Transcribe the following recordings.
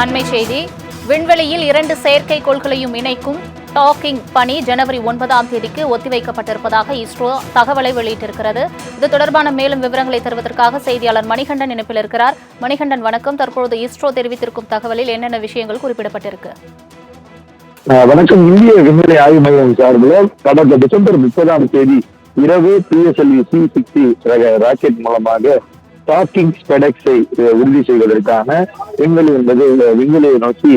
அண்மை செய்தி. விண்வெளியில் 2 செயற்கைக்கோள்களையும் இணைக்கும் டாக்கிங் பணி ஜனவரி 9ஆம் தேதிக்கு ஒத்திவைக்கப்பட்டிருப்பதாக இஸ்ரோ தகவலை வெளியிட்டிருக்கிறது. இது தொடர்பான மேலும் விவரங்களை தருவதற்காக செய்தியாளர் மணிகண்டன் இணைப்பில் இருக்கிறார். மணிகண்டன், வணக்கம். தற்பொழுது இஸ்ரோ தெரிவித்திருக்கும் தகவலில் என்னென்ன விஷயங்கள் குறிப்பிடப்பட்டிருக்கு? வணக்கம். இந்திய விண்வெளி ஆய்வு மையம் சார்பில் கடந்த டிசம்பர் 30ஆம் தேதி இரவு PSLV C60 ரக ராக்கெட் மூலமாக டாக்கிங் ஸ்பெடெக்ஸை உறுதி செய்வதற்கான விண்வெளியை நோக்கி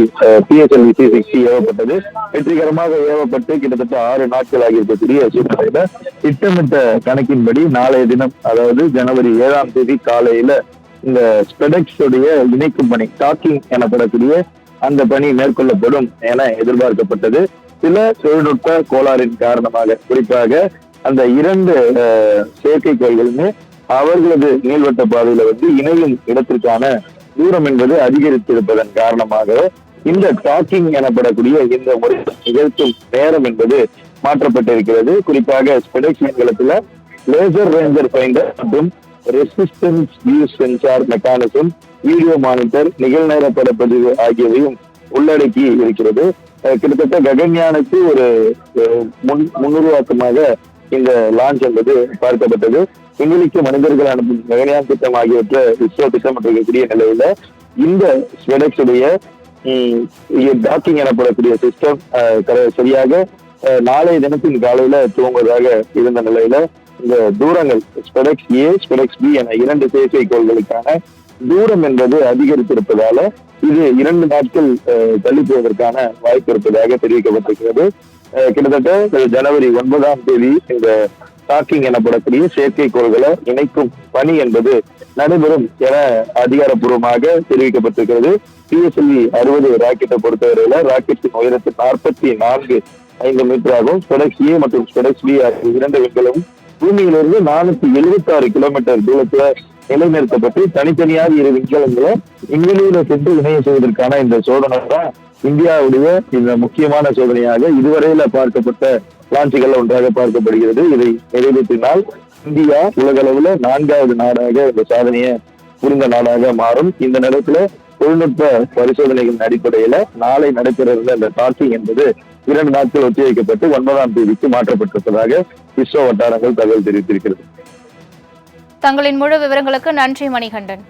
PSLV C60 ஏவப்பட்டது. வெற்றிகரமாக ஏவப்பட்டு கிட்டத்தட்ட 6 நாட்கள் ஆகியிருக்கக்கூடிய சூழ்நிலையில திட்டமிட்ட கணக்கின்படி நாளைய தினம், அதாவது ஜனவரி 7ஆம் தேதி காலையில இந்த ஸ்பெடெக்ஸ் உடைய இணைக்கும் பணி, டாக்கிங் எனப்படக்கூடிய அந்த பணி மேற்கொள்ளப்படும் என எதிர்பார்க்கப்பட்டது. சில தொழில்நுட்ப கோளாறின் காரணமாக, குறிப்பாக அந்த 2 செயற்கைக்கோள்களுமே அவர்களது நீள்வட்ட பாதையில இணையும் இடத்திற்கான தூரம் என்பது அதிகரித்திருப்பதன் காரணமாக இந்த டாக்கிங் எனப்படக்கூடிய இந்த முறை நிகழ்த்தும் நேரம் என்பது மாற்றப்பட்டிருக்கிறது. குறிப்பாக ஸ்பெடெக்ஸ் விண்கலத்துல லேசர் ரேஞ்சர் ஃபைண்டர் மற்றும் resistance view sensor mechanism, video monitor, நிகழ்நேர படப்பதிவு ஆகியவையும் உள்ளடக்கி இருக்கிறது. கிட்டத்தட்ட ககன்யானுக்கு ஒரு முன்னுருவாக்கமாக இந்த லான்ச் என்பது பார்க்கப்பட்டது. விண்வெளிக்கு மனிதர்கள் அனுப்பும் ககன்யான் திட்டம் ஆகியவற்றை இஸ்ரோ திட்டமிட்டிருக்கக்கூடிய நிலையில இந்த ஸ்பெடெக்ஸ் உடைய டாக்கிங் எனப்படக்கூடிய சிஸ்டம் சரியாக நாளைய தினத்தின் காலையில துவங்குவதாக இருந்த நிலையில இந்த தூரங்கள் ஸ்பெடெக்ஸ் A, ஸ்பெடெக்ஸ் B என 2 செயற்கைக்கோள்களுக்கான தூரம் என்பது அதிகரித்திருப்பதால இது 2 நாட்கள் தள்ளி போவதற்கான வாய்ப்பு இருப்பதாக தெரிவிக்கப்பட்டிருக்கிறது. கிட்டத்தட்ட ஜனவரி 9ஆம் தேதி இந்த டாக்கிங் எனப்படக்கூடிய செயற்கைக்கோள்களை இணைக்கும் பணி என்பது நடைபெறும் என அதிகாரப்பூர்வமாக தெரிவிக்கப்பட்டிருக்கிறது. PSLV 60 ராக்கெட்டை பொறுத்தவரையில ராக்கெட்டின் உயரத்தில் 44.5 மீட்டர் ஆகும். ஸ்பெடெக்ஸ் A மற்றும் ஸ்பெடெக்ஸ் B ஆகிய 2 விண்களும் பூமியிலிருந்து 476 கிலோமீட்டர் தூரத்துல நிலைநிறுத்தப்பட்டு தனித்தனியாக 2 விண்கலங்களை விண்வெளியில சென்று இணைய செய்வதற்கான இந்த சோதனை தான் இந்தியாவுடைய இந்த முக்கியமான சோதனையாக இதுவரையில பார்க்கப்பட்ட லான்ச்சுகள் ஒன்றாக பார்க்கப்படுகிறது. இதை நிறைவேற்றினால் இந்தியா உலக அளவுல 4வது நாடாக இந்த சாதனையை புரிந்த நாடாக மாறும். இந்த நேரத்துல தொழில்நுட்ப பரிசோதனைகளின் அடிப்படையில நாளை நடைபெற இருந்த இந்த டாக்கிங் என்பது 2 நாட்கள் ஒத்திவைக்கப்பட்டு 9ஆம் தேதிக்கு மாற்றப்பட்டிருப்பதாக இஸ்ரோ வட்டாரங்கள் தகவல் தெரிவித்திருக்கிறது. தங்களின் முழு விவரங்களுக்கு நன்றி மணிகண்டன்.